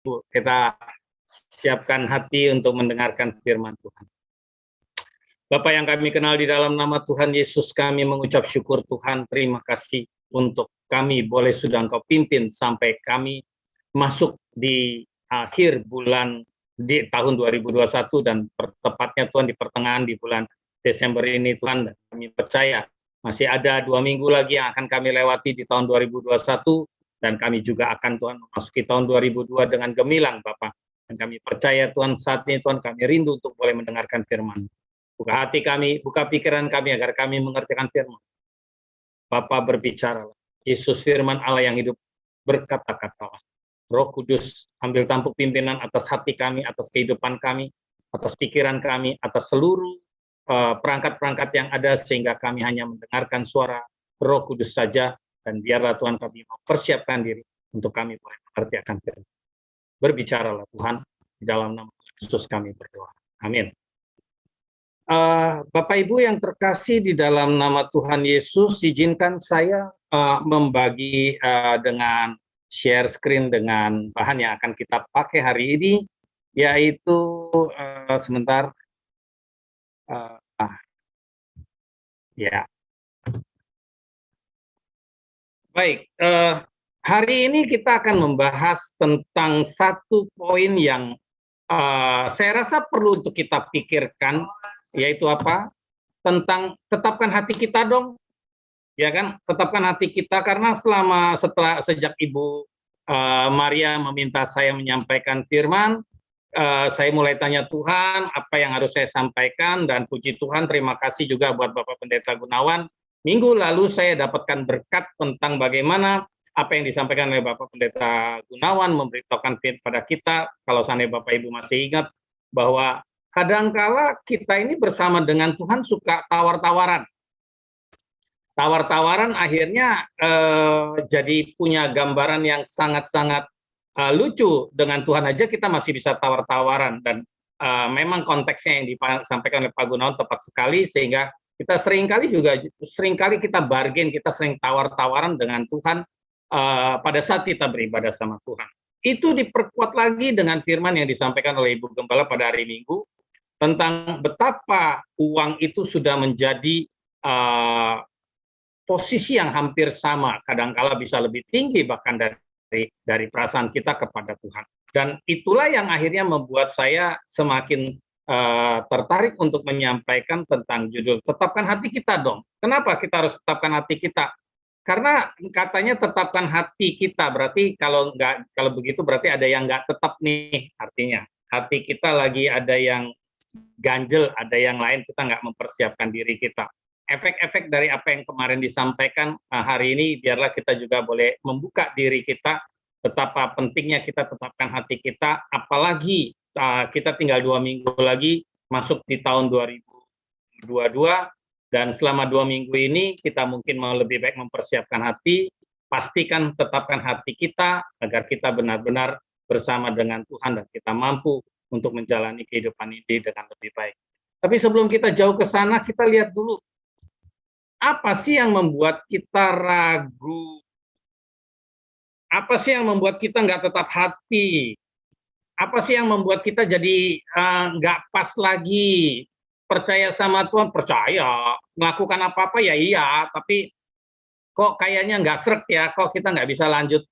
Ibu, kita siapkan hati untuk mendengarkan firman Tuhan. Bapak yang kami kenal di dalam nama Tuhan Yesus, kami mengucap syukur Tuhan, terima kasih untuk kami boleh sudah Engkau pimpin sampai kami masuk di akhir bulan di tahun 2021 dan tepatnya Tuhan di pertengahan di bulan Desember ini Tuhan, dan kami percaya masih ada 2 minggu lagi yang akan kami lewati di tahun 2021 dan kami juga akan Tuhan memasuki tahun 2002 dengan gemilang Bapak. Dan kami percaya Tuhan saat ini Tuhan kami rindu untuk boleh mendengarkan firman. Buka hati kami, buka pikiran kami agar kami mengertikan firman. Bapa berbicara, Yesus firman Allah yang hidup berkata-katalah. Roh Kudus ambil tampuk pimpinan atas hati kami, atas kehidupan kami, atas pikiran kami, atas seluruh perangkat-perangkat yang ada sehingga kami hanya mendengarkan suara Roh Kudus saja dan biarlah Tuhan kami mempersiapkan diri untuk kami boleh mengerti akan firman. Berbicaralah Tuhan, di dalam nama Yesus kami berdoa. Amin. Bapak Ibu yang terkasih di dalam nama Tuhan Yesus, izinkan saya membagi dengan share screen dengan bahan yang akan kita pakai hari ini, yaitu sebentar, ya. Baik, hari ini kita akan membahas tentang satu poin yang saya rasa perlu untuk kita pikirkan, yaitu apa? Tentang tetapkan hati kita dong, ya kan? Tetapkan hati kita karena sejak Ibu Maria meminta saya menyampaikan firman, saya mulai tanya Tuhan apa yang harus saya sampaikan dan puji Tuhan terima kasih juga buat Bapak Pendeta Gunawan. Minggu lalu saya dapatkan berkat tentang bagaimana apa yang disampaikan oleh Bapak Pendeta Gunawan memberitahukan pada kita, kalau seandainya Bapak Ibu masih ingat, bahwa kadangkala kita ini bersama dengan Tuhan suka tawar-tawaran. Tawar-tawaran akhirnya jadi punya gambaran yang sangat-sangat lucu. Dengan Tuhan aja kita masih bisa tawar-tawaran, dan memang konteksnya yang disampaikan oleh Pak Gunawan tepat sekali, sehingga kita seringkali kita bargain, kita sering tawar-tawaran dengan Tuhan pada saat kita beribadah sama Tuhan. Itu diperkuat lagi dengan firman yang disampaikan oleh Ibu Gembala pada hari Minggu tentang betapa uang itu sudah menjadi posisi yang hampir sama, kadangkala bisa lebih tinggi bahkan dari perasaan kita kepada Tuhan. Dan itulah yang akhirnya membuat saya semakin tertarik untuk menyampaikan tentang judul tetapkan hati kita dong. Kenapa kita harus tetapkan hati kita? Karena katanya tetapkan hati kita, berarti kalau begitu berarti ada yang nggak tetap nih, artinya hati kita lagi ada yang ganjel, ada yang lain, kita nggak mempersiapkan diri kita. Efek-efek dari apa yang kemarin disampaikan hari ini, biarlah kita juga boleh membuka diri kita, betapa pentingnya kita tetapkan hati kita, apalagi kita tinggal 2 minggu lagi masuk di tahun 2022, dan selama 2 minggu ini kita mungkin mau lebih baik mempersiapkan hati, pastikan tetapkan hati kita agar kita benar-benar bersama dengan Tuhan dan kita mampu untuk menjalani kehidupan ini dengan lebih baik. Tapi sebelum kita jauh ke sana, kita lihat dulu apa sih yang membuat kita ragu? Apa sih yang membuat kita nggak tetap hati? Apa sih yang membuat kita jadi nggak pas lagi? Percaya sama Tuhan, percaya. Melakukan apa-apa ya iya, tapi kok kayaknya nggak srek ya, kok kita nggak bisa lanjut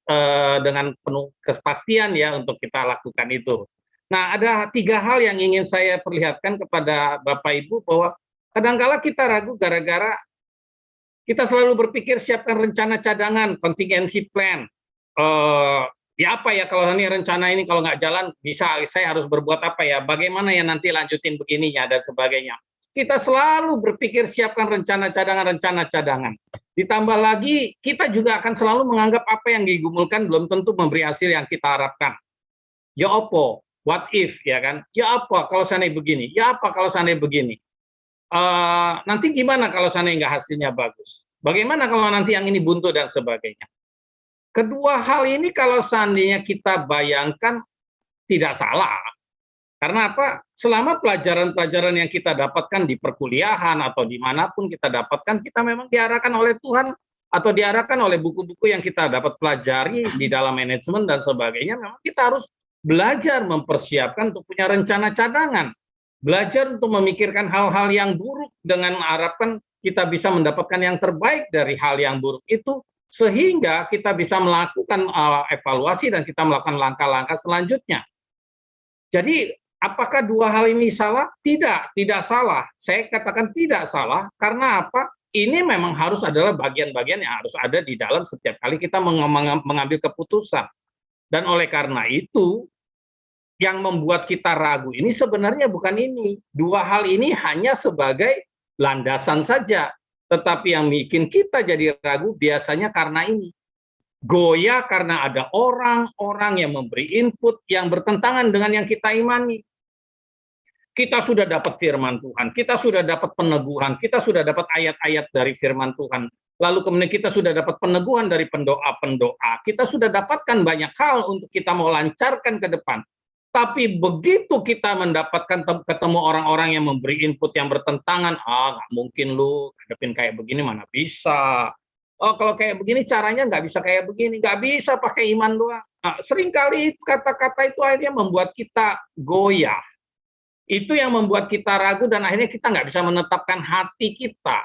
dengan penuh kepastian ya untuk kita lakukan itu. Nah, ada 3 hal yang ingin saya perlihatkan kepada Bapak Ibu, bahwa kadangkala kita ragu gara-gara kita selalu berpikir siapkan rencana cadangan, contingency plan. Ya apa ya kalau ini rencana ini kalau nggak jalan, saya harus berbuat apa ya? Bagaimana ya nanti lanjutin begininya dan sebagainya. Kita selalu berpikir siapkan rencana cadangan. Ditambah lagi kita juga akan selalu menganggap apa yang digumulkan belum tentu memberi hasil yang kita harapkan. Ya opo, what if ya kan? Ya apa kalau seandainya begini? Ya apa kalau seandainya begini? Nanti gimana kalau seandainya nggak hasilnya bagus? Bagaimana kalau nanti yang ini buntu dan sebagainya? Kedua hal ini kalau seandainya kita bayangkan tidak salah. Karena apa? Selama pelajaran-pelajaran yang kita dapatkan di perkuliahan atau dimanapun kita dapatkan, kita memang diarahkan oleh Tuhan atau diarahkan oleh buku-buku yang kita dapat pelajari di dalam manajemen dan sebagainya, memang kita harus belajar mempersiapkan untuk punya rencana cadangan, belajar untuk memikirkan hal-hal yang buruk dengan mengharapkan kita bisa mendapatkan yang terbaik dari hal yang buruk itu, sehingga kita bisa melakukan evaluasi dan kita melakukan langkah-langkah selanjutnya. Jadi, apakah dua hal ini salah? Tidak salah. Saya katakan tidak salah, karena apa? Ini memang harus adalah bagian-bagian yang harus ada di dalam setiap kali kita mengambil keputusan. Dan oleh karena itu, yang membuat kita ragu ini sebenarnya bukan ini. Dua hal ini hanya sebagai landasan saja. Tetapi yang bikin kita jadi ragu biasanya karena ini. Goyah karena ada orang-orang yang memberi input yang bertentangan dengan yang kita imani. Kita sudah dapat firman Tuhan, kita sudah dapat peneguhan, kita sudah dapat ayat-ayat dari firman Tuhan. Lalu kemudian kita sudah dapat peneguhan dari pendoa-pendoa. Kita sudah dapatkan banyak hal untuk kita mau lancarkan ke depan. Tapi begitu kita mendapatkan ketemu orang-orang yang memberi input yang bertentangan, nggak mungkin lu hadapin kayak begini, mana bisa. Oh, kalau kayak begini caranya nggak bisa kayak begini, nggak bisa pakai iman doang. Nah, seringkali kata-kata itu akhirnya membuat kita goyah. Itu yang membuat kita ragu dan akhirnya kita nggak bisa menetapkan hati kita.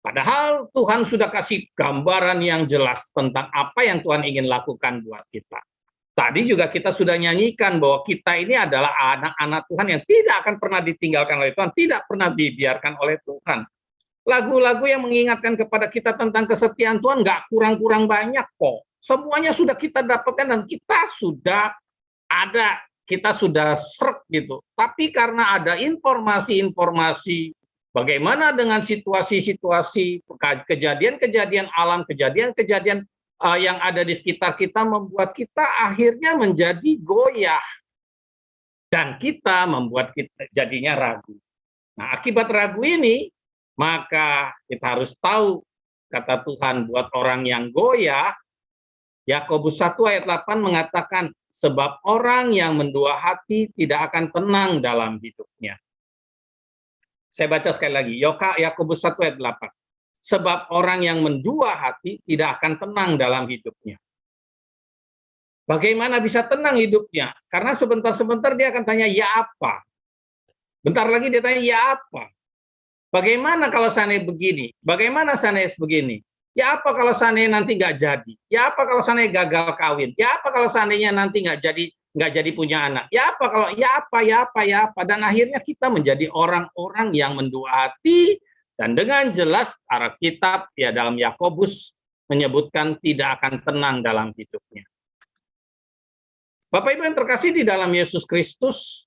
Padahal Tuhan sudah kasih gambaran yang jelas tentang apa yang Tuhan ingin lakukan buat kita. Tadi juga kita sudah nyanyikan bahwa kita ini adalah anak-anak Tuhan yang tidak akan pernah ditinggalkan oleh Tuhan, tidak pernah dibiarkan oleh Tuhan. Lagu-lagu yang mengingatkan kepada kita tentang kesetiaan Tuhan nggak kurang-kurang banyak kok. Semuanya sudah kita dapatkan dan kita sudah ada, kita sudah srek gitu. Tapi karena ada informasi-informasi bagaimana dengan situasi-situasi, kejadian-kejadian alam, kejadian-kejadian yang ada di sekitar kita membuat kita akhirnya menjadi goyah. Dan kita membuat kita jadinya ragu. Nah, akibat ragu ini, maka kita harus tahu, kata Tuhan buat orang yang goyah, Yakobus 1 ayat 8 mengatakan, sebab orang yang mendua hati tidak akan tenang dalam hidupnya. Saya baca sekali lagi, Yakobus 1 ayat 8. Sebab orang yang mendua hati tidak akan tenang dalam hidupnya. Bagaimana bisa tenang hidupnya? Karena sebentar-sebentar dia akan tanya, ya apa? Bentar lagi dia tanya, ya apa? Bagaimana kalau seandainya begini? Bagaimana seandainya begini? Ya apa kalau seandainya nanti nggak jadi? Ya apa kalau seandainya gagal kawin? Ya apa kalau seandainya nanti nggak jadi punya anak? Ya apa kalau ya apa? Dan akhirnya kita menjadi orang-orang yang mendua hati dan dengan jelas Alkitab ya dalam Yakobus menyebutkan tidak akan tenang dalam hidupnya. Bapak Ibu yang terkasih di dalam Yesus Kristus,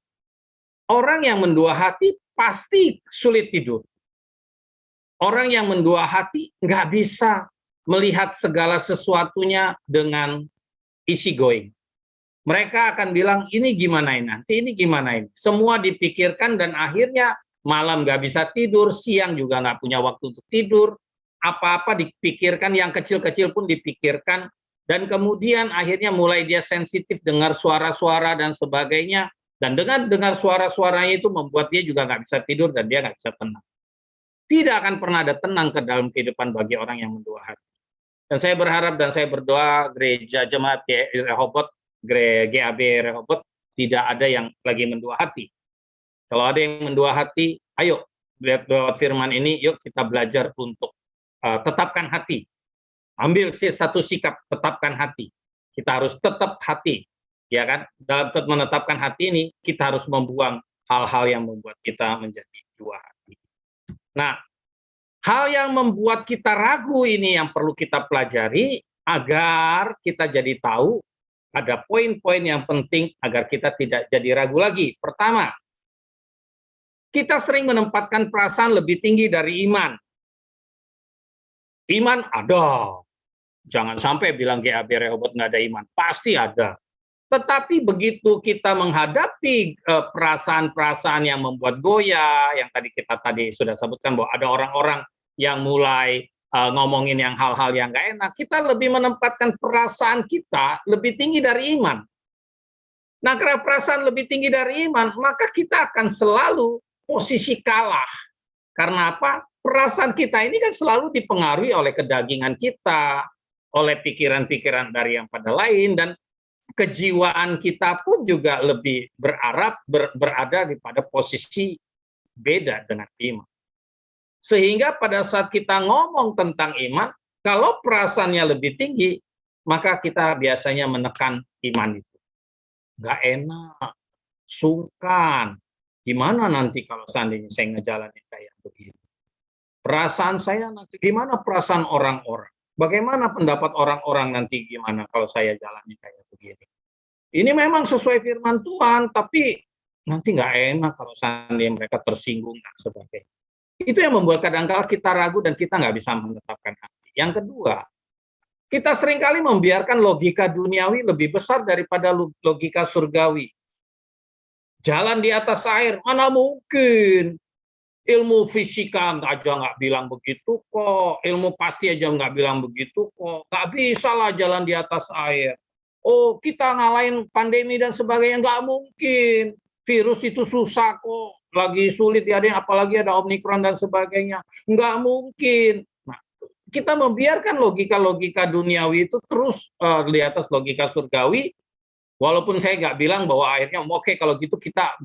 orang yang mendua hati pasti sulit tidur. Orang yang mendua hati nggak bisa melihat segala sesuatunya dengan easy going. Mereka akan bilang, ini gimana ini nanti, ini gimana ini. Semua dipikirkan dan akhirnya malam nggak bisa tidur, siang juga nggak punya waktu untuk tidur, apa-apa dipikirkan, yang kecil-kecil pun dipikirkan, dan kemudian akhirnya mulai dia sensitif dengar suara-suara dan sebagainya, dan dengan dengar suara-suaranya itu membuat dia juga nggak bisa tidur dan dia nggak bisa tenang. Tidak akan pernah ada tenang ke dalam kehidupan bagi orang yang mendua hati. Dan saya berharap dan saya berdoa gereja jemaat Rehoboth, GAB Rehoboth, tidak ada yang lagi mendua hati. Kalau ada yang mendua hati, ayo lewat firman ini, yuk kita belajar untuk tetapkan hati. Ambil satu sikap, tetapkan hati. Kita harus tetap hati, ya kan? Dalam menetapkan hati ini, kita harus membuang hal-hal yang membuat kita menjadi dua hati. Nah, hal yang membuat kita ragu ini yang perlu kita pelajari agar kita jadi tahu ada poin-poin yang penting agar kita tidak jadi ragu lagi. Pertama, kita sering menempatkan perasaan lebih tinggi dari iman. Iman ada. Jangan sampai bilang GAB Rehoboth nggak ada iman. Pasti ada. Tetapi begitu kita menghadapi perasaan-perasaan yang membuat goyah, yang tadi kita sudah sebutkan bahwa ada orang-orang yang mulai ngomongin yang hal-hal yang nggak enak, kita lebih menempatkan perasaan kita lebih tinggi dari iman. Nah, karena perasaan lebih tinggi dari iman, maka kita akan selalu posisi kalah. Karena apa? Perasaan kita ini kan selalu dipengaruhi oleh kedagingan kita, oleh pikiran-pikiran dari yang pada lain, dan kejiwaan kita pun juga lebih berada pada posisi beda dengan iman. Sehingga pada saat kita ngomong tentang iman, kalau perasaannya lebih tinggi, maka kita biasanya menekan iman itu. Nggak enak, sungkan. Gimana nanti kalau seandainya saya ngejalanin kayak begini? Perasaan saya nanti gimana, perasaan orang-orang? Bagaimana pendapat orang-orang nanti gimana kalau saya jalani kayak begini? Ini memang sesuai firman Tuhan, tapi nanti nggak enak kalau seandainya mereka tersinggung dan sebagainya. Itu yang membuat kadang-kala kita ragu dan kita nggak bisa menetapkan hati. Yang kedua, kita seringkali membiarkan logika duniawi lebih besar daripada logika surgawi. Jalan di atas air, mana mungkin? Ilmu fisika aja nggak bilang begitu kok. Ilmu pasti aja nggak bilang begitu kok. Nggak bisa lah jalan di atas air. Oh, kita ngalahin pandemi dan sebagainya. Nggak mungkin. Virus itu susah kok. Lagi sulit ya, apalagi ada Omikron dan sebagainya. Nggak mungkin. Nah, kita membiarkan logika-logika duniawi itu terus di atas logika surgawi. Walaupun saya nggak bilang bahwa akhirnya oke kalau gitu kita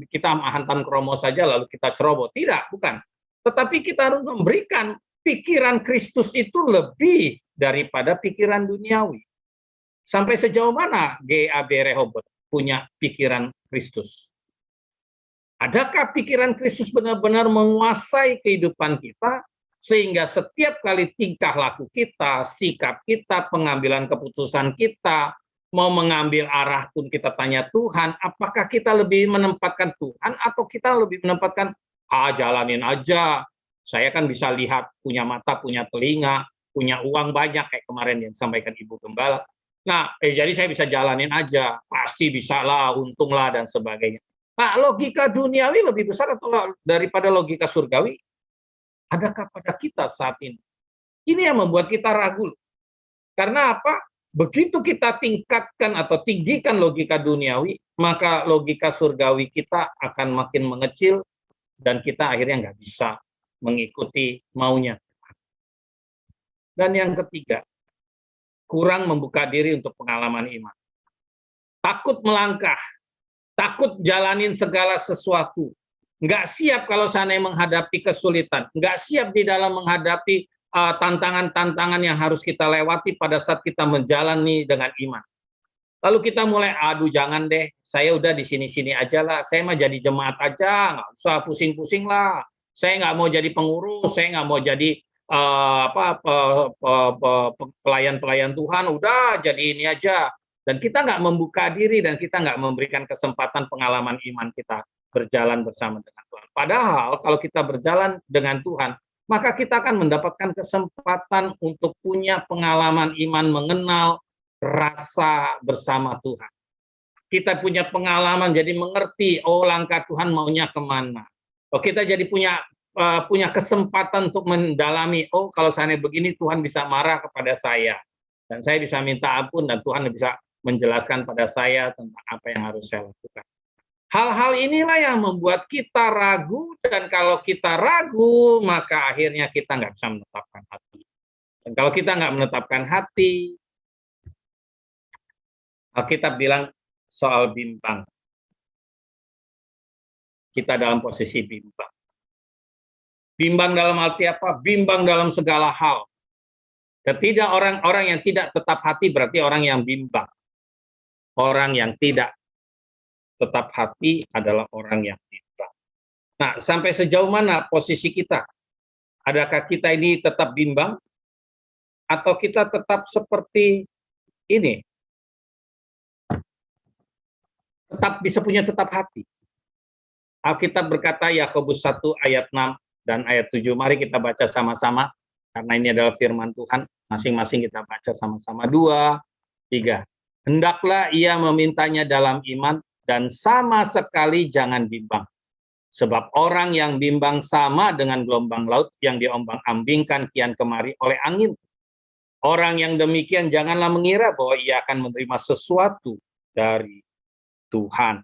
hantam kromo saja lalu kita ceroboh. Tidak, bukan. Tetapi kita harus memberikan pikiran Kristus itu lebih daripada pikiran duniawi. Sampai sejauh mana GAB Rehoboth punya pikiran Kristus? Adakah pikiran Kristus benar-benar menguasai kehidupan kita sehingga setiap kali tingkah laku kita, sikap kita, pengambilan keputusan kita, mau mengambil arah pun kita tanya Tuhan, apakah kita lebih menempatkan Tuhan atau kita lebih menempatkan, jalanin aja, saya kan bisa lihat, punya mata, punya telinga, punya uang banyak, kayak kemarin yang disampaikan Ibu Gembala. Nah, jadi saya bisa jalanin aja, pasti bisa lah, untung lah, dan sebagainya. Nah, logika duniawi lebih besar atau daripada logika surgawi? Adakah pada kita saat ini? Ini yang membuat kita ragu. Karena apa? Begitu kita tingkatkan atau tinggikan logika duniawi, maka logika surgawi kita akan makin mengecil dan kita akhirnya nggak bisa mengikuti maunya. Dan yang ketiga, kurang membuka diri untuk pengalaman iman. Takut melangkah, takut jalanin segala sesuatu, nggak siap kalau seandainya menghadapi kesulitan, nggak siap di dalam menghadapi tantangan-tantangan yang harus kita lewati pada saat kita menjalani dengan iman. Lalu kita mulai, aduh jangan deh, saya udah di sini-sini aja lah, saya mah jadi jemaat aja, nggak usah pusing-pusing lah, saya nggak mau jadi pengurus, saya nggak mau jadi pelayan-pelayan Tuhan, udah jadi ini aja. Dan kita nggak membuka diri dan kita nggak memberikan kesempatan pengalaman iman kita berjalan bersama dengan Tuhan. Padahal kalau kita berjalan dengan Tuhan, maka kita akan mendapatkan kesempatan untuk punya pengalaman iman, mengenal rasa bersama Tuhan. Kita punya pengalaman, jadi mengerti, oh langkah Tuhan maunya kemana. Oh, kita jadi punya kesempatan untuk mendalami, oh kalau seandainya begini Tuhan bisa marah kepada saya. Dan saya bisa minta ampun dan Tuhan bisa menjelaskan pada saya tentang apa yang harus saya lakukan. Hal-hal inilah yang membuat kita ragu, dan kalau kita ragu, maka akhirnya kita nggak bisa menetapkan hati. Dan kalau kita nggak menetapkan hati, Alkitab bilang soal bimbang. Kita dalam posisi bimbang. Bimbang dalam arti apa? Bimbang dalam segala hal. Ketika orang yang tidak tetap hati berarti orang yang bimbang. Orang yang tidak tetap hati adalah orang yang bimbang. Nah, sampai sejauh mana posisi kita? Adakah kita ini tetap bimbang? Atau kita tetap seperti ini? Tetap bisa punya tetap hati. Alkitab berkata, Yakobus 1 ayat 6 dan ayat 7. Mari kita baca sama-sama, karena ini adalah firman Tuhan. Masing-masing kita baca sama-sama. 2, 3. Hendaklah ia memintanya dalam iman, dan sama sekali jangan bimbang. Sebab orang yang bimbang sama dengan gelombang laut yang diombang-ambingkan kian kemari oleh angin. Orang yang demikian janganlah mengira bahwa ia akan menerima sesuatu dari Tuhan.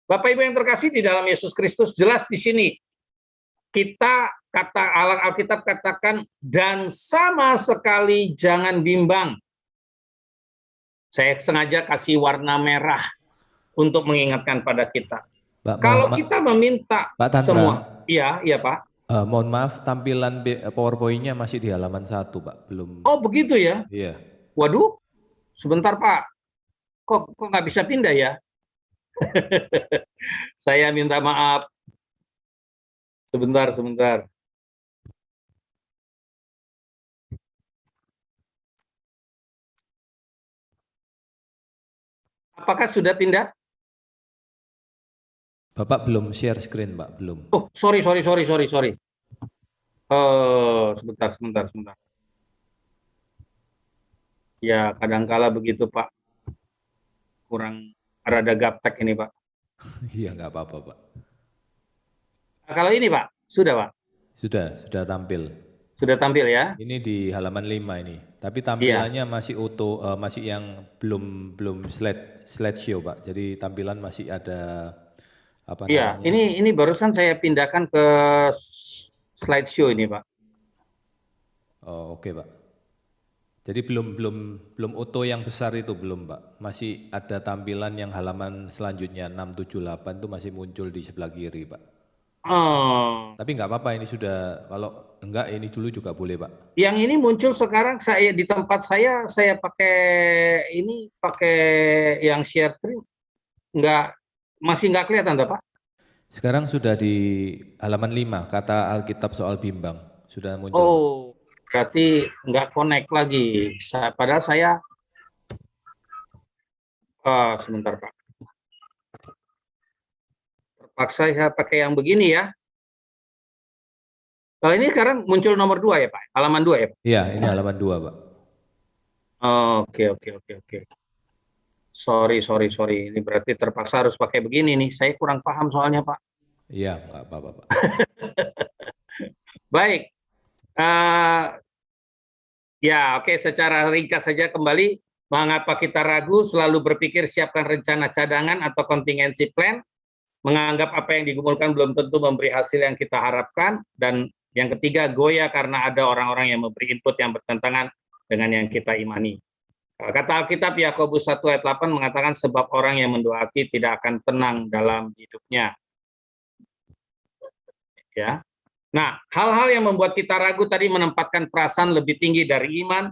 Bapak Ibu yang terkasih di dalam Yesus Kristus, jelas di sini kita Alkitab katakan, dan sama sekali jangan bimbang. Saya sengaja kasih warna merah untuk mengingatkan pada kita. Pak, Kalau kita meminta Pak Tandra, semua, iya Pak. Mohon maaf, tampilan PowerPoint-nya masih di halaman 1, Pak, belum. Oh begitu ya? Iya. Waduh, sebentar Pak. Kok nggak bisa pindah ya? Saya minta maaf. Sebentar. Apakah sudah pindah? Bapak belum share screen, Pak, belum. Oh, sorry. Sebentar. Ya, kadangkala begitu, Pak. Kurang rada gaptek ini, Pak. Iya, nggak apa-apa, Pak. Nah, kalau ini, Pak, sudah, Pak? Sudah tampil. Sudah tampil ya? Ini di halaman 5 ini. Tapi tampilannya masih masih yang belum slideshow, Pak. Jadi tampilan masih ada apa Iya, namanya? ini barusan saya pindahkan ke slideshow ini, Pak. Oh, oke, Pak. Jadi belum auto yang besar itu belum, Pak. Masih ada tampilan yang halaman selanjutnya 678 itu masih muncul di sebelah kiri, Pak. Oh. Tapi nggak apa-apa, ini sudah, kalau enggak ini dulu juga boleh, Pak. Yang ini muncul sekarang saya di tempat saya pakai yang share screen, masih nggak kelihatan, Pak? Sekarang sudah di halaman 5, kata Alkitab soal bimbang. Sudah muncul. Oh, berarti nggak connect lagi. Padahal saya, sebentar Pak. Terpaksa saya pakai yang begini ya. Kalau ini sekarang muncul nomor 2 ya Pak? Halaman 2 ya Pak? Iya, ini halaman 2, Pak. Oke. Sorry. Ini berarti terpaksa harus pakai begini nih. Saya kurang paham soalnya Pak. Iya, nggak apa-apa, Pak. Baik. Ya, oke. Secara ringkas saja kembali, mengapa kita ragu, selalu berpikir siapkan rencana cadangan atau contingency plan, menganggap apa yang digumulkan belum tentu memberi hasil yang kita harapkan, dan yang ketiga, goyah karena ada orang-orang yang memberi input yang bertentangan dengan yang kita imani. Kata Alkitab Yakobus 1 ayat 8 mengatakan sebab orang yang mendoaki tidak akan tenang dalam hidupnya. Ya. Nah, hal-hal yang membuat kita ragu tadi menempatkan perasaan lebih tinggi dari iman,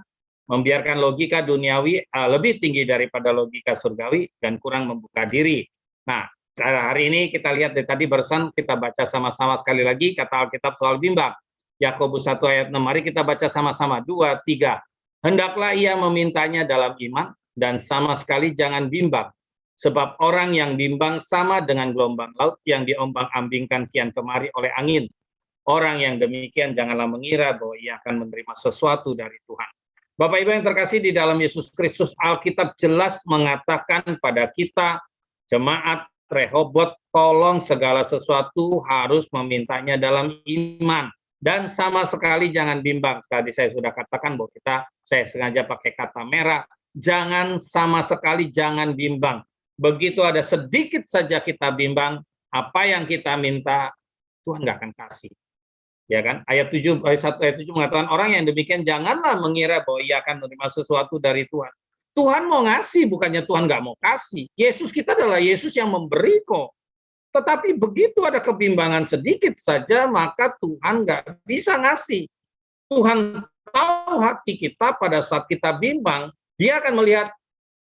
membiarkan logika duniawi lebih tinggi daripada logika surgawi, dan kurang membuka diri. Nah, hari ini kita lihat dari tadi barusan kita baca sama-sama sekali lagi kata Alkitab soal bimbang. Yakobus 1 ayat 6, mari kita baca sama-sama. 2, 3. Hendaklah ia memintanya dalam iman dan sama sekali jangan bimbang. Sebab orang yang bimbang sama dengan gelombang laut yang diombang-ambingkan kian kemari oleh angin. Orang yang demikian janganlah mengira bahwa ia akan menerima sesuatu dari Tuhan. Bapak Ibu yang terkasih di dalam Yesus Kristus, Alkitab jelas mengatakan pada kita, jemaat Rehobot, tolong segala sesuatu harus memintanya dalam iman. Dan sama sekali jangan bimbang. Tadi saya sudah katakan bahwa saya sengaja pakai kata merah, sama sekali jangan bimbang. Begitu ada sedikit saja kita bimbang, apa yang kita minta, Tuhan nggak akan kasih. Ya kan? Ayat 1 ayat 7 mengatakan orang yang demikian janganlah mengira bahwa ia akan menerima sesuatu dari Tuhan. Tuhan mau ngasih, bukannya Tuhan nggak mau kasih. Yesus kita adalah Yesus yang memberi kok. Tetapi begitu ada kebimbangan sedikit saja, maka Tuhan nggak bisa ngasih. Tuhan tahu hati kita pada saat kita bimbang, dia akan melihat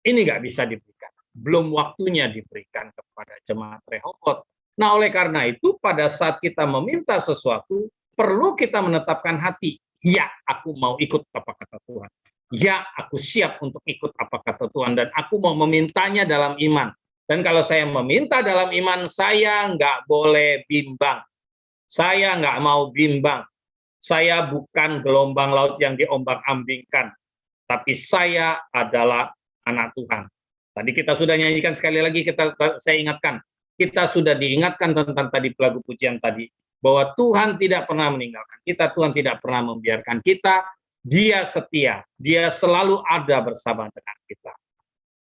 ini nggak bisa diberikan. Belum waktunya diberikan kepada jemaat Rehobot. Nah, oleh karena itu, pada saat kita meminta sesuatu, perlu kita menetapkan hati. Ya, aku mau ikut apa kata Tuhan. Ya, aku siap untuk ikut apa kata Tuhan. Dan aku mau memintanya dalam iman. Dan kalau saya meminta dalam iman, saya nggak boleh bimbang. Saya nggak mau bimbang. Saya bukan gelombang laut yang diombang-ambingkan. Tapi saya adalah anak Tuhan. Tadi kita sudah nyanyikan sekali lagi, saya ingatkan. Kita sudah diingatkan tentang tadi lagu pujian tadi. Bahwa Tuhan tidak pernah meninggalkan kita, Tuhan tidak pernah membiarkan kita, Dia setia, Dia selalu ada bersama dengan kita.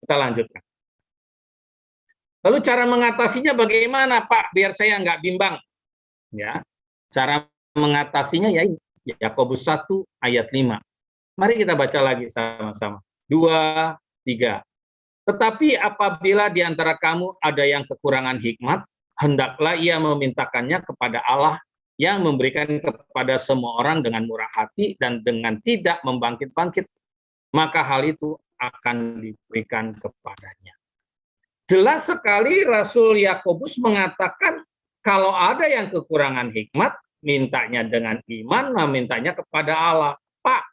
Kita lanjutkan. Lalu cara mengatasinya bagaimana Pak, biar saya nggak bimbang? Ya, cara mengatasinya ya ini, Yakobus 1 ayat 5. Mari kita baca lagi sama-sama. 2, 3. Tetapi apabila di antara kamu ada yang kekurangan hikmat, hendaklah ia memintakannya kepada Allah yang memberikan kepada semua orang dengan murah hati dan dengan tidak membangkit-bangkit, maka hal itu akan diberikan kepadanya. Jelas sekali Rasul Yakobus mengatakan kalau ada yang kekurangan hikmat, mintanya dengan iman, nah mintanya kepada Allah. Pak,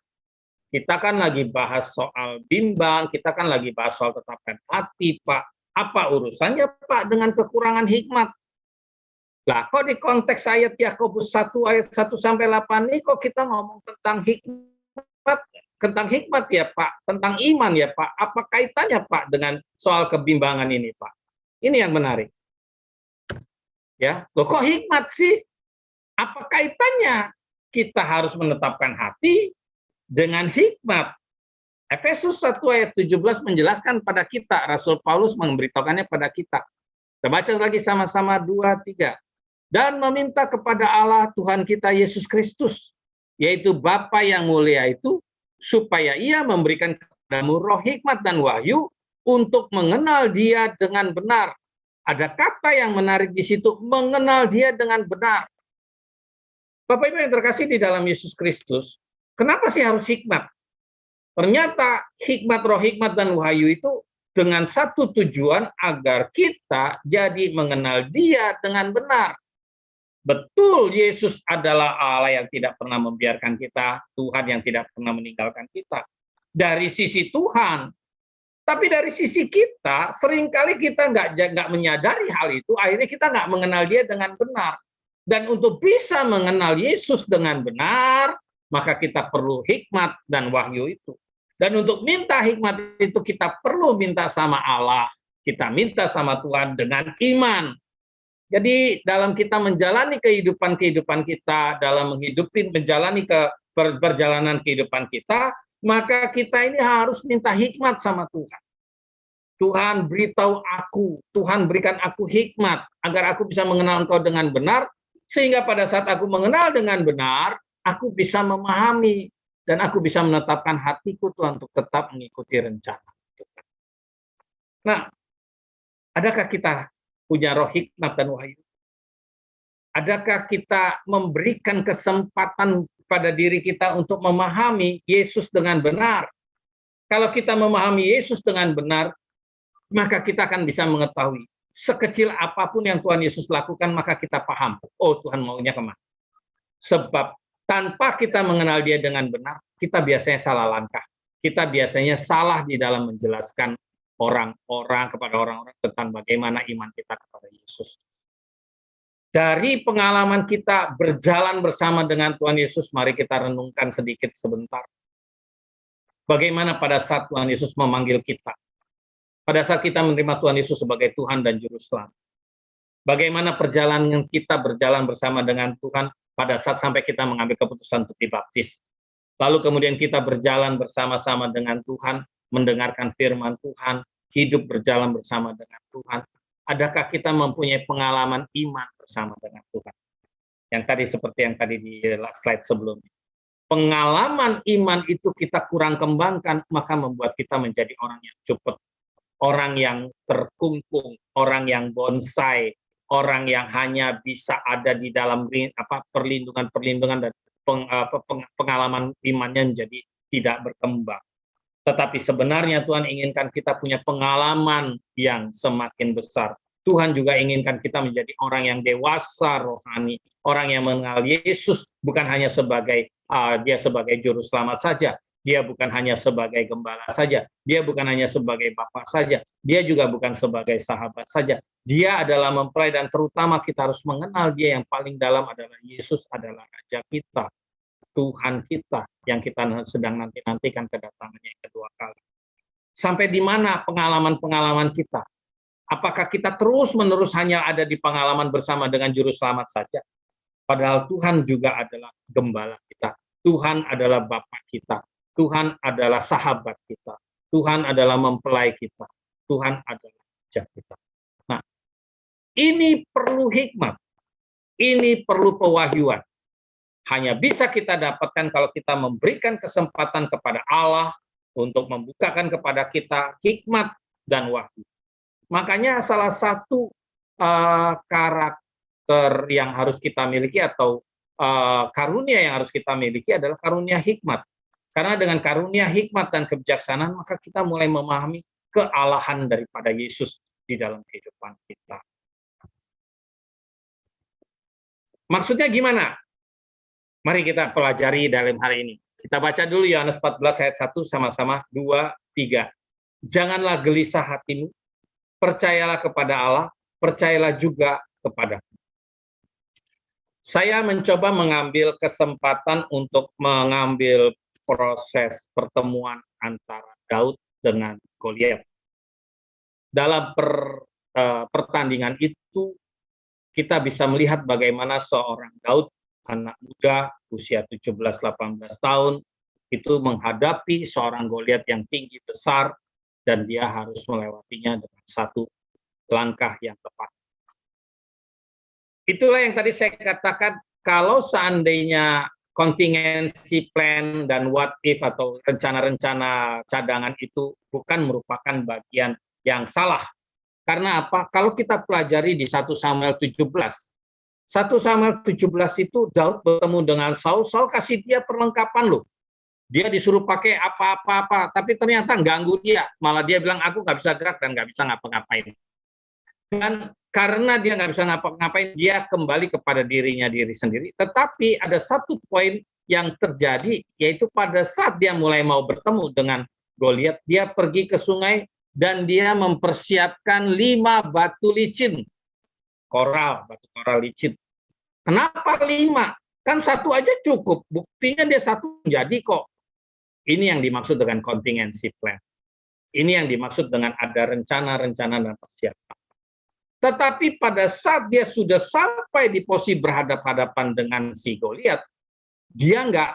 kita kan lagi bahas soal bimbang, kita kan lagi bahas soal tetapkan hati, Pak. Apa urusannya, Pak, dengan kekurangan hikmat? Lah, kok di konteks ayat Yakobus 1 ayat 1 sampai 8 ini kok kita ngomong tentang hikmat ya, Pak, tentang iman ya, Pak. Apa kaitannya, Pak, dengan soal kebimbangan ini, Pak? Ini yang menarik. Ya, loh kok hikmat sih? Apa kaitannya kita harus menetapkan hati dengan hikmat? Efesus 1 ayat 17 menjelaskan pada kita, Rasul Paulus memberitahukannya pada kita. Kita baca lagi sama-sama 2, 3. Dan meminta kepada Allah Tuhan kita Yesus Kristus, yaitu Bapa yang mulia itu, supaya ia memberikan kepadamu roh hikmat dan wahyu untuk mengenal dia dengan benar. Ada kata yang menarik di situ, mengenal dia dengan benar. Bapak Ibu yang terkasih di dalam Yesus Kristus, kenapa sih harus hikmat? Ternyata hikmat, roh hikmat, dan wahyu itu dengan satu tujuan agar kita jadi mengenal dia dengan benar. Betul, Yesus adalah Allah yang tidak pernah membiarkan kita, Tuhan yang tidak pernah meninggalkan kita. Dari sisi Tuhan, tapi dari sisi kita, seringkali kita nggak menyadari hal itu, akhirnya kita nggak mengenal dia dengan benar. Dan untuk bisa mengenal Yesus dengan benar, maka kita perlu hikmat dan wahyu itu. Dan untuk minta hikmat itu kita perlu minta sama Allah, kita minta sama Tuhan dengan iman. Jadi dalam kita menjalani kehidupan kita, dalam menjalani perjalanan kehidupan kita, maka kita ini harus minta hikmat sama Tuhan. Tuhan beritahu aku, Tuhan berikan aku hikmat, agar aku bisa mengenal Engkau dengan benar, sehingga pada saat aku mengenal dengan benar, aku bisa memahami, dan aku bisa menetapkan hatiku Tuhan untuk tetap mengikuti rencana. Nah, adakah kita punya roh hikmat dan wahyu? Adakah kita memberikan kesempatan pada diri kita untuk memahami Yesus dengan benar? Kalau kita memahami Yesus dengan benar, maka kita akan bisa mengetahui sekecil apapun yang Tuhan Yesus lakukan, maka kita paham, oh Tuhan maunya kemana. Sebab tanpa kita mengenal dia dengan benar, kita biasanya salah langkah. Kita biasanya salah di dalam menjelaskan kepada orang-orang tentang bagaimana iman kita kepada Yesus. Dari pengalaman kita berjalan bersama dengan Tuhan Yesus, mari kita renungkan sedikit sebentar. Bagaimana pada saat Tuhan Yesus memanggil kita? Pada saat kita menerima Tuhan Yesus sebagai Tuhan dan Juru Selamat. Bagaimana perjalanan kita berjalan bersama dengan Tuhan pada saat sampai kita mengambil keputusan untuk dibaptis. Lalu kemudian kita berjalan bersama-sama dengan Tuhan, mendengarkan firman Tuhan, hidup berjalan bersama dengan Tuhan. Adakah kita mempunyai pengalaman iman bersama dengan Tuhan? Yang tadi seperti yang tadi di slide sebelumnya. Pengalaman iman itu kita kurang kembangkan, maka membuat kita menjadi orang yang cepat, orang yang terkungkung, orang yang bonsai, orang yang hanya bisa ada di dalam perlindungan dan pengalaman imannya menjadi tidak berkembang. Tetapi sebenarnya Tuhan inginkan kita punya pengalaman yang semakin besar. Tuhan juga inginkan kita menjadi orang yang dewasa rohani, orang yang mengenal Yesus bukan hanya sebagai dia sebagai juru selamat saja, dia bukan hanya sebagai gembala saja, dia bukan hanya sebagai bapa saja, dia juga bukan sebagai sahabat saja. Dia adalah mempelai, dan terutama kita harus mengenal dia yang paling dalam adalah Yesus adalah Raja kita, Tuhan kita yang kita sedang nantikan kedatangannya yang kedua kali. Sampai di mana pengalaman-pengalaman kita? Apakah kita terus-menerus hanya ada di pengalaman bersama dengan juru selamat saja? Padahal Tuhan juga adalah gembala kita. Tuhan adalah Bapa kita. Tuhan adalah sahabat kita. Tuhan adalah mempelai kita. Tuhan adalah Raja kita. Nah, ini perlu hikmat. Ini perlu pewahyuan. Hanya bisa kita dapatkan kalau kita memberikan kesempatan kepada Allah untuk membukakan kepada kita hikmat dan Wahyu. Makanya salah satu karakter yang harus kita miliki atau karunia yang harus kita miliki adalah karunia hikmat. Karena dengan karunia hikmat dan kebijaksanaan, maka kita mulai memahami kealahan daripada Yesus di dalam kehidupan kita. Maksudnya gimana? Mari kita pelajari dalam hari ini. Kita baca dulu Yohanes 14 ayat 1 sama-sama, 2, 3. Janganlah gelisah hatimu, percayalah kepada Allah, percayalah juga kepada. Saya mencoba mengambil kesempatan untuk mengambil proses pertemuan antara Daud dengan Goliat. Dalam pertandingan itu, kita bisa melihat bagaimana seorang Daud, anak muda, usia 17-18 tahun, itu menghadapi seorang Goliat yang tinggi besar, dan dia harus melewatinya dengan satu langkah yang tepat. Itulah yang tadi saya katakan, kalau seandainya contingency plan dan what if atau rencana-rencana cadangan itu bukan merupakan bagian yang salah. Karena apa? Kalau kita pelajari di 1 Samuel 17, 1 Samuel 17 itu Daud bertemu dengan Saul, Saul kasih dia perlengkapan loh. Dia disuruh pakai apa-apa, tapi ternyata ganggu dia. Malah dia bilang, aku nggak bisa gerak dan nggak bisa ngapa-ngapain. Dan karena dia nggak bisa ngapa-ngapain, dia kembali kepada dirinya diri sendiri. Tetapi ada satu poin yang terjadi, yaitu pada saat dia mulai mau bertemu dengan Goliat, dia pergi ke sungai dan dia mempersiapkan 5 batu licin. Batu koral licin. Kenapa 5? Kan 1 aja cukup. Buktinya dia 1 jadi kok. Ini yang dimaksud dengan contingency plan. Ini yang dimaksud dengan ada rencana-rencana dan persiapan. Tetapi pada saat dia sudah sampai di posisi berhadapan-hadapan dengan si Goliat, dia nggak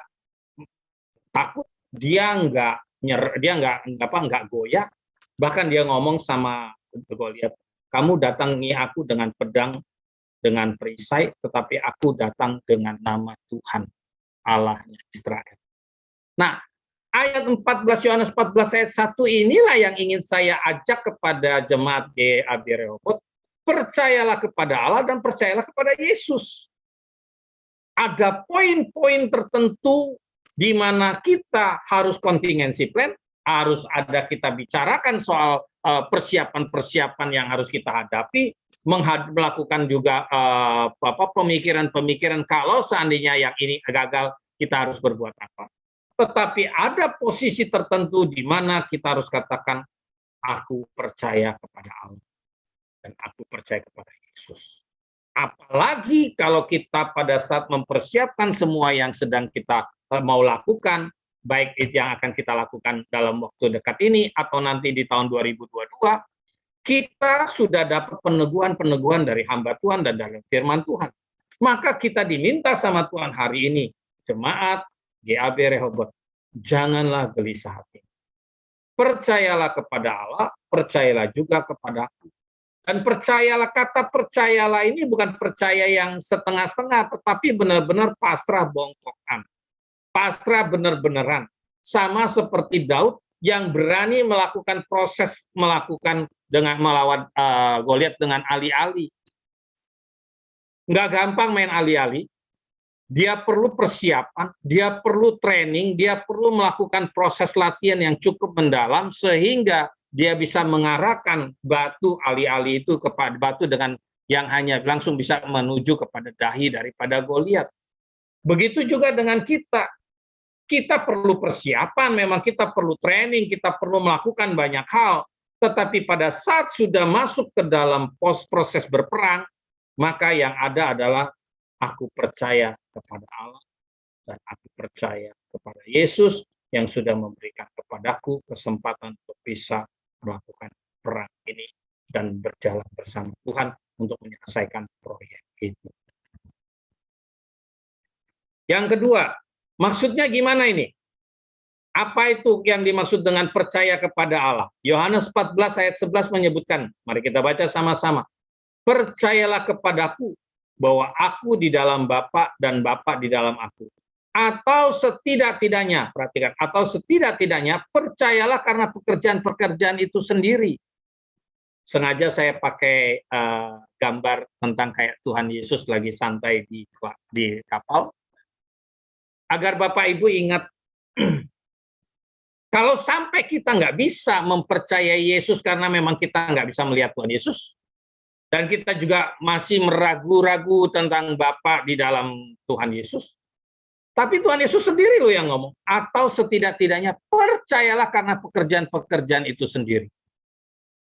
takut, dia nggak goyah. Bahkan dia ngomong sama Goliat, kamu datangi aku dengan pedang, dengan perisai, tetapi aku datang dengan nama Tuhan, Allahnya Israel. Nah, ayat 14, Yohanes 14 ayat 1 inilah yang ingin saya ajak kepada jemaat GAB Rehoboth. Percayalah kepada Allah dan percayalah kepada Yesus. Ada poin-poin tertentu di mana kita harus contingency plan, harus ada kita bicarakan soal persiapan-persiapan yang harus kita hadapi, melakukan juga pemikiran-pemikiran kalau seandainya yang ini gagal, kita harus berbuat apa. Tetapi ada posisi tertentu di mana kita harus katakan, aku percaya kepada Allah dan aku percaya kepada Yesus. Apalagi kalau kita pada saat mempersiapkan semua yang sedang kita mau lakukan, baik itu yang akan kita lakukan dalam waktu dekat ini atau nanti di tahun 2022, kita sudah dapat peneguhan-peneguhan dari hamba Tuhan dan dari firman Tuhan. Maka kita diminta sama Tuhan hari ini, jemaat GAB Rehoboth, janganlah gelisah hati. Percayalah kepada Allah, percayalah juga kepada aku. Dan percayalah, kata percayalah ini bukan percaya yang setengah-setengah, tetapi benar-benar pasrah bongkokan. Pasrah benar-beneran. Sama seperti Daud yang berani melakukan proses, dengan melawan Goliat dengan alih-alih. Nggak gampang main alih-alih. Dia perlu persiapan, dia perlu training, dia perlu melakukan proses latihan yang cukup mendalam sehingga dia bisa mengarahkan batu alih-alih itu kepada batu dengan yang hanya langsung bisa menuju kepada dahi daripada Goliat. Begitu juga dengan kita. Kita perlu persiapan, memang kita perlu training, kita perlu melakukan banyak hal. Tetapi pada saat sudah masuk ke dalam proses berperang, maka yang ada adalah aku percaya kepada Allah dan aku percaya kepada Yesus yang sudah memberikan kepadaku kesempatan untuk bisa melakukan perang ini dan berjalan bersama Tuhan untuk menyelesaikan proyek itu. Yang kedua, maksudnya gimana ini? Apa itu yang dimaksud dengan percaya kepada Allah? Yohanes 14 ayat 11 menyebutkan, mari kita baca sama-sama. Percayalah kepadaku bahwa aku di dalam Bapa dan Bapa di dalam aku. Atau setidak-tidaknya, perhatikan, atau setidak-tidaknya percayalah karena pekerjaan-pekerjaan itu sendiri. sengaja saya pakai gambar tentang kayak Tuhan Yesus lagi santai di kapal, agar Bapak Ibu ingat, kalau sampai kita nggak bisa mempercayai Yesus karena memang kita nggak bisa melihat Tuhan Yesus, dan kita juga masih meragu-ragu tentang Bapa di dalam Tuhan Yesus, tapi Tuhan Yesus sendiri loh yang ngomong, atau setidak-tidaknya percayalah karena pekerjaan-pekerjaan itu sendiri.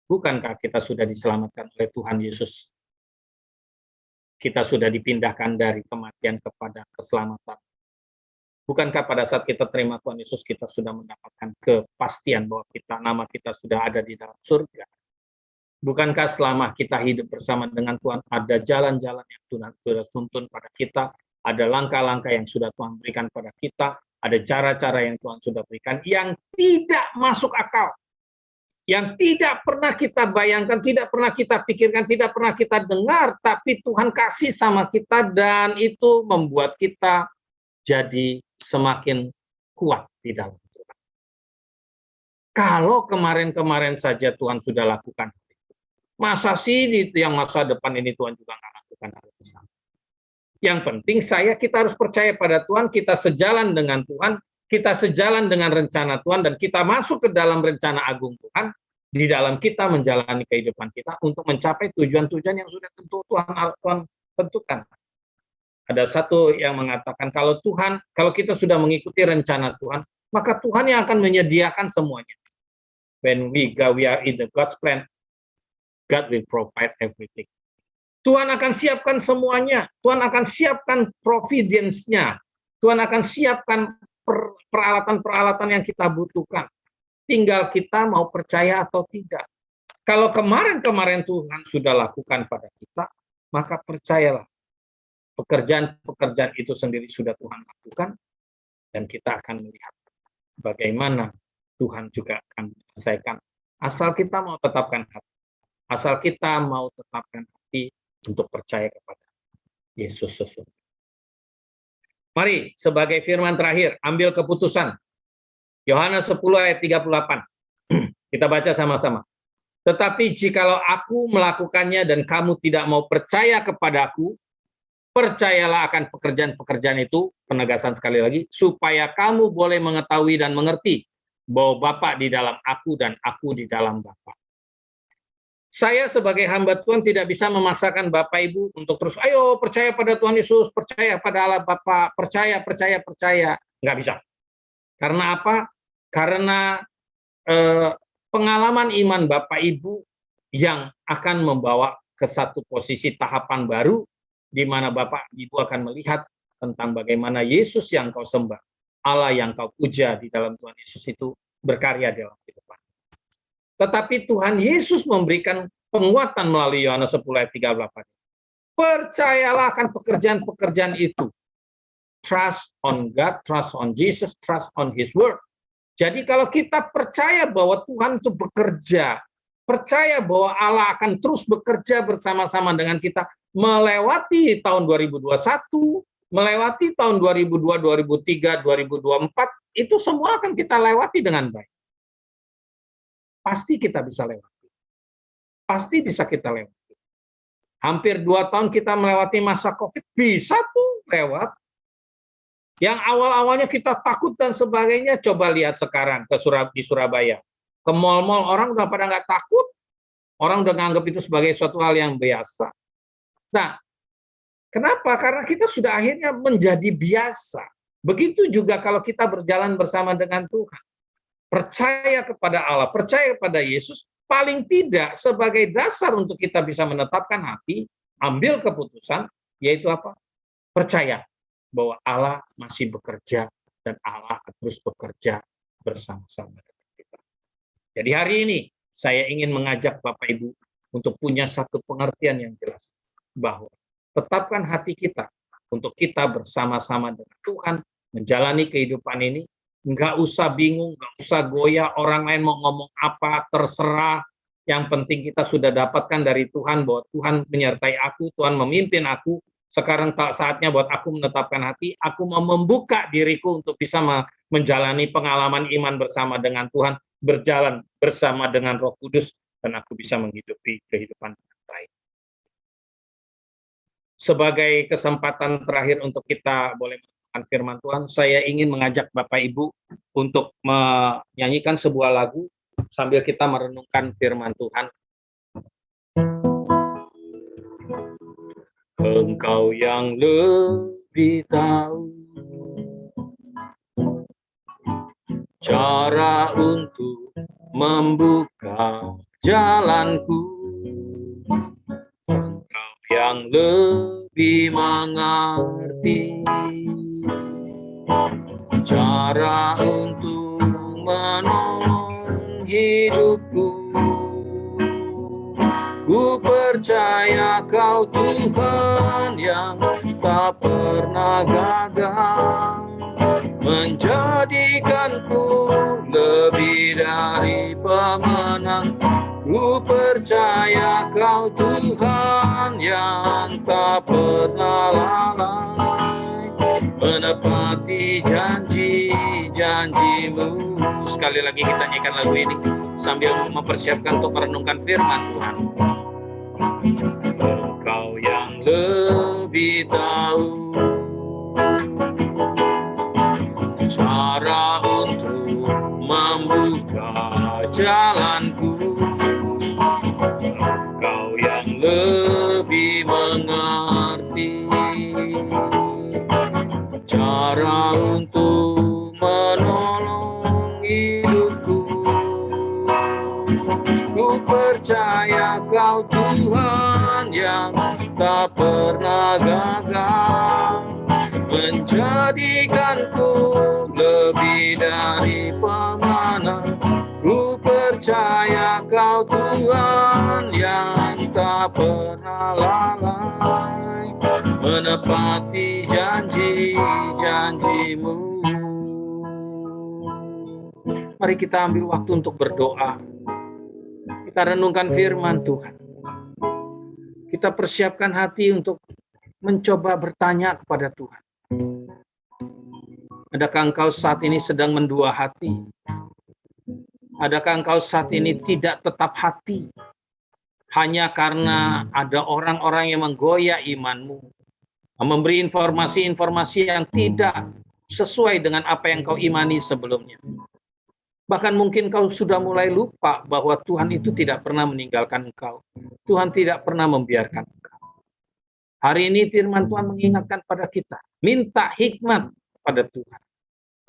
Bukankah kita sudah diselamatkan oleh Tuhan Yesus? Kita sudah dipindahkan dari kematian kepada keselamatan. Bukankah pada saat kita terima Tuhan Yesus, kita sudah mendapatkan kepastian bahwa nama kita sudah ada di dalam surga? Bukankah selama kita hidup bersama dengan Tuhan, ada jalan-jalan yang Tuhan sudah tuntun pada kita, ada langkah-langkah yang sudah Tuhan berikan pada kita, ada cara-cara yang Tuhan sudah berikan, yang tidak masuk akal, yang tidak pernah kita bayangkan, tidak pernah kita pikirkan, tidak pernah kita dengar, tapi Tuhan kasih sama kita, dan itu membuat kita jadi semakin kuat di dalam Tuhan. Kalau kemarin-kemarin saja Tuhan sudah lakukan, masa sih di yang masa depan ini Tuhan juga nggak lakukan hal yang sama. Yang penting kita harus percaya pada Tuhan, kita sejalan dengan Tuhan, kita sejalan dengan rencana Tuhan, dan kita masuk ke dalam rencana agung Tuhan, di dalam kita menjalani kehidupan kita untuk mencapai tujuan-tujuan yang sudah Tuhan tentukan. Ada satu yang mengatakan, kalau kita sudah mengikuti rencana Tuhan, maka Tuhan yang akan menyediakan semuanya. When we are in the God's plan, God will provide everything. Tuhan akan siapkan semuanya. Tuhan akan siapkan providence-nya. Tuhan akan siapkan peralatan-peralatan yang kita butuhkan. Tinggal kita mau percaya atau tidak. Kalau kemarin-kemarin Tuhan sudah lakukan pada kita, maka percayalah, pekerjaan-pekerjaan itu sendiri sudah Tuhan lakukan, dan kita akan melihat bagaimana Tuhan juga akan menyelesaikan. Asal kita mau tetapkan hati. Asal kita mau tetapkan hati untuk percaya kepada Yesus sesungguhnya. Mari, sebagai firman terakhir, ambil keputusan. Yohanes 10 ayat 38. Kita baca sama-sama. Tetapi jikalau aku melakukannya dan kamu tidak mau percaya kepadaku, percayalah akan pekerjaan-pekerjaan itu, penegasan sekali lagi, supaya kamu boleh mengetahui dan mengerti bahwa Bapa di dalam aku dan aku di dalam Bapa. Saya sebagai hamba Tuhan tidak bisa memaksakan Bapak Ibu untuk terus, ayo percaya pada Tuhan Yesus, percaya pada Allah Bapa, percaya. Nggak bisa. Karena apa? Karena pengalaman iman Bapak Ibu yang akan membawa ke satu posisi tahapan baru, di mana Bapak Ibu akan melihat tentang bagaimana Yesus yang kau sembah, Allah yang kau puja di dalam Tuhan Yesus itu berkarya dalam kehidupan. Tetapi Tuhan Yesus memberikan penguatan melalui Yohanes 10 ayat 38. Percayalah akan pekerjaan-pekerjaan itu. Trust on God, trust on Jesus, trust on His word. Jadi kalau kita percaya bahwa Tuhan itu bekerja, percaya bahwa Allah akan terus bekerja bersama-sama dengan kita melewati tahun 2021, melewati tahun 2002, 2003, 2024, itu semua akan kita lewati dengan baik. Pasti kita bisa lewati. Pasti bisa kita lewati. Hampir 2 tahun kita melewati masa COVID, bisa tuh lewat. Yang awal-awalnya kita takut dan sebagainya, coba lihat sekarang di Surabaya. Ke mal-mal orang udah pada nggak takut. Orang udah nganggap itu sebagai suatu hal yang biasa. Nah, kenapa? Karena kita sudah akhirnya menjadi biasa. Begitu juga kalau kita berjalan bersama dengan Tuhan. Percaya kepada Allah, percaya kepada Yesus, paling tidak sebagai dasar untuk kita bisa menetapkan hati, ambil keputusan, yaitu apa? Percaya bahwa Allah masih bekerja dan Allah terus bekerja bersama-sama dengan kita. Jadi hari ini saya ingin mengajak Bapak Ibu untuk punya satu pengertian yang jelas, bahwa tetapkan hati kita untuk kita bersama-sama dengan Tuhan menjalani kehidupan ini. Nggak usah bingung, nggak usah goyah, orang lain mau ngomong apa, terserah. Yang penting kita sudah dapatkan dari Tuhan bahwa Tuhan menyertai aku, Tuhan memimpin aku. Sekarang saatnya buat aku menetapkan hati, aku mau membuka diriku untuk bisa menjalani pengalaman iman bersama dengan Tuhan, berjalan bersama dengan Roh Kudus dan aku bisa menghidupi kehidupan yang baik. Sebagai kesempatan terakhir untuk kita boleh mendengarkan firman Tuhan, saya ingin mengajak Bapak Ibu untuk menyanyikan sebuah lagu sambil kita merenungkan firman Tuhan. Engkau yang lebih tahu cara untuk membuka jalanku. Engkau yang lebih mengerti cara untuk menolong hidupku. Ku percaya Kau Tuhan yang tak pernah gagal, menjadikanku lebih dari pemenang. Ku percaya Kau Tuhan yang tak pernah lalai, menepati janji-janji-Mu. Sekali lagi kita nyanyikan lagu ini sambil mempersiapkan untuk merenungkan firman Tuhan. Engkau yang lebih tahu cara untuk membuka jalanku. Engkau yang lebih mengerti cara untuk menolong hidupku. Ku percaya Kau Tuhan yang tak pernah gagal, menjadikanku lebih dari pemenang. Ku percaya Kau Tuhan yang tak pernah lalai, menepati janji-janji-Mu. Mari kita ambil waktu untuk berdoa. Kita renungkan firman Tuhan. Kita persiapkan hati untuk mencoba bertanya kepada Tuhan. Adakah engkau saat ini sedang mendua hati? Adakah engkau saat ini tidak tetap hati hanya karena ada orang-orang yang menggoyah imanmu, memberi informasi-informasi yang tidak sesuai dengan apa yang kau imani sebelumnya? Bahkan mungkin kau sudah mulai lupa bahwa Tuhan itu tidak pernah meninggalkan engkau. Tuhan tidak pernah membiarkan engkau. Hari ini firman Tuhan mengingatkan pada kita, minta hikmat pada Tuhan.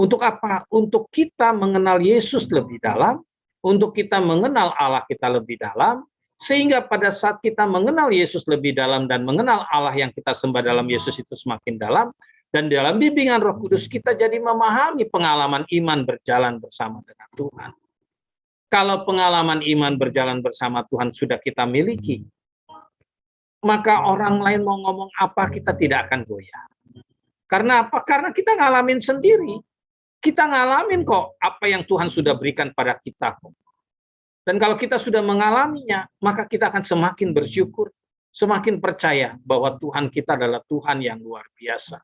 Untuk apa? Untuk kita mengenal Yesus lebih dalam, untuk kita mengenal Allah kita lebih dalam, sehingga pada saat kita mengenal Yesus lebih dalam dan mengenal Allah yang kita sembah dalam Yesus itu semakin dalam, dan dalam bimbingan Roh Kudus kita jadi memahami pengalaman iman berjalan bersama dengan Tuhan. Kalau pengalaman iman berjalan bersama Tuhan sudah kita miliki, maka orang lain mau ngomong apa kita tidak akan goyah. Karena apa? Karena kita ngalamin sendiri. Kita ngalamin kok apa yang Tuhan sudah berikan pada kita kok. Dan kalau kita sudah mengalaminya, maka kita akan semakin bersyukur, semakin percaya bahwa Tuhan kita adalah Tuhan yang luar biasa.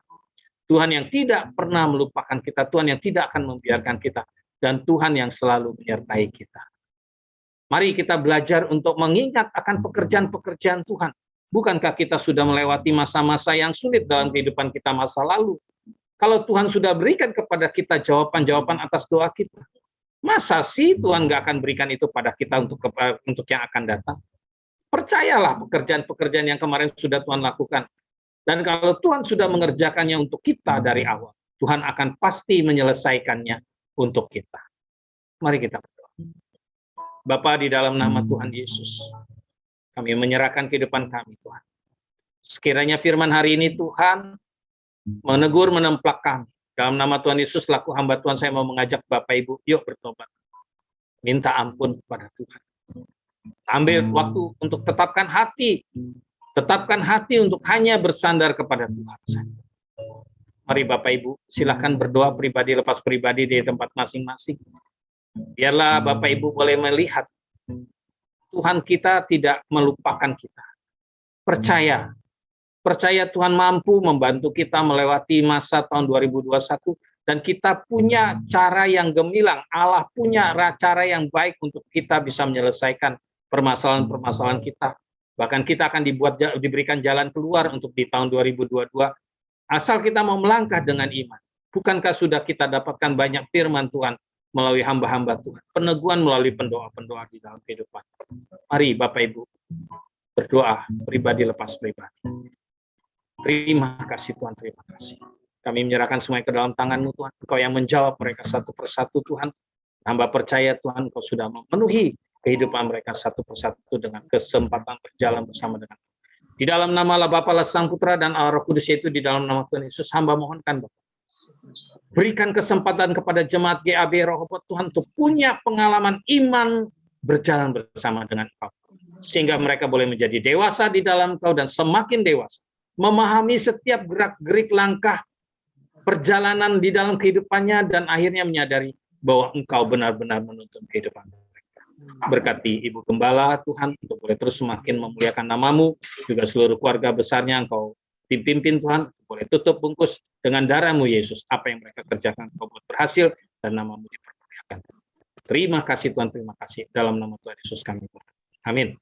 Tuhan yang tidak pernah melupakan kita, Tuhan yang tidak akan membiarkan kita, dan Tuhan yang selalu menyertai kita. Mari kita belajar untuk mengingat akan pekerjaan-pekerjaan Tuhan. Bukankah kita sudah melewati masa-masa yang sulit dalam kehidupan kita masa lalu? Kalau Tuhan sudah berikan kepada kita jawaban-jawaban atas doa kita, masa sih Tuhan nggak akan berikan itu pada kita untuk yang akan datang? Percayalah pekerjaan-pekerjaan yang kemarin sudah Tuhan lakukan. Dan kalau Tuhan sudah mengerjakannya untuk kita dari awal, Tuhan akan pasti menyelesaikannya untuk kita. Mari kita berdoa. Bapa, di dalam nama Tuhan Yesus, kami menyerahkan kehidupan kami, Tuhan. Sekiranya firman hari ini Tuhan menegur, menemplak kami. Dalam nama Tuhan Yesus, laku hamba Tuhan, saya mau mengajak Bapak Ibu, yuk bertobat. Minta ampun kepada Tuhan. Ambil waktu untuk tetapkan hati untuk hanya bersandar kepada Tuhan. Mari Bapak Ibu, silahkan berdoa pribadi lepas pribadi di tempat masing-masing. Biarlah Bapak Ibu boleh melihat Tuhan kita tidak melupakan kita. Percaya Tuhan mampu membantu kita melewati masa tahun 2021, dan kita punya cara yang gemilang. Allah punya cara yang baik untuk kita bisa menyelesaikan permasalahan-permasalahan kita. Bahkan kita akan diberikan jalan keluar untuk di tahun 2022, asal kita mau melangkah dengan iman. Bukankah sudah kita dapatkan banyak firman Tuhan melalui hamba-hamba Tuhan, peneguhan melalui pendoa-pendoa di dalam kehidupan. Mari Bapak Ibu berdoa pribadi lepas pribadi. Terima kasih Tuhan, terima kasih. Kami menyerahkan semuanya ke dalam tangan-Mu Tuhan. Engkau yang menjawab mereka satu persatu Tuhan. Hamba percaya Tuhan, Engkau sudah memenuhi kehidupan mereka satu persatu dengan kesempatan berjalan bersama dengan Tuhan. Di dalam nama Allah Bapa, Allah Sang Putra, dan Allah Roh Kudus, yaitu di dalam nama Tuhan Yesus, hamba mohonkan Bapak, berikan kesempatan kepada jemaat GAB Rehoboth Tuhan untuk punya pengalaman iman berjalan bersama dengan Engkau, sehingga mereka boleh menjadi dewasa di dalam Engkau dan semakin dewasa memahami setiap gerak-gerik langkah perjalanan di dalam kehidupannya, dan akhirnya menyadari bahwa Engkau benar-benar menuntun kehidupan mereka. Berkati Ibu Gembala Tuhan, untuk boleh terus semakin memuliakan nama-Mu, juga seluruh keluarga besarnya Engkau pimpin Tuhan, boleh tutup bungkus dengan darah-Mu Yesus. Apa yang mereka kerjakan Engkau buat berhasil, dan nama-Mu dipermuliakan. Terima kasih Tuhan, terima kasih. Dalam nama Tuhan Yesus kami berdoa. Amin.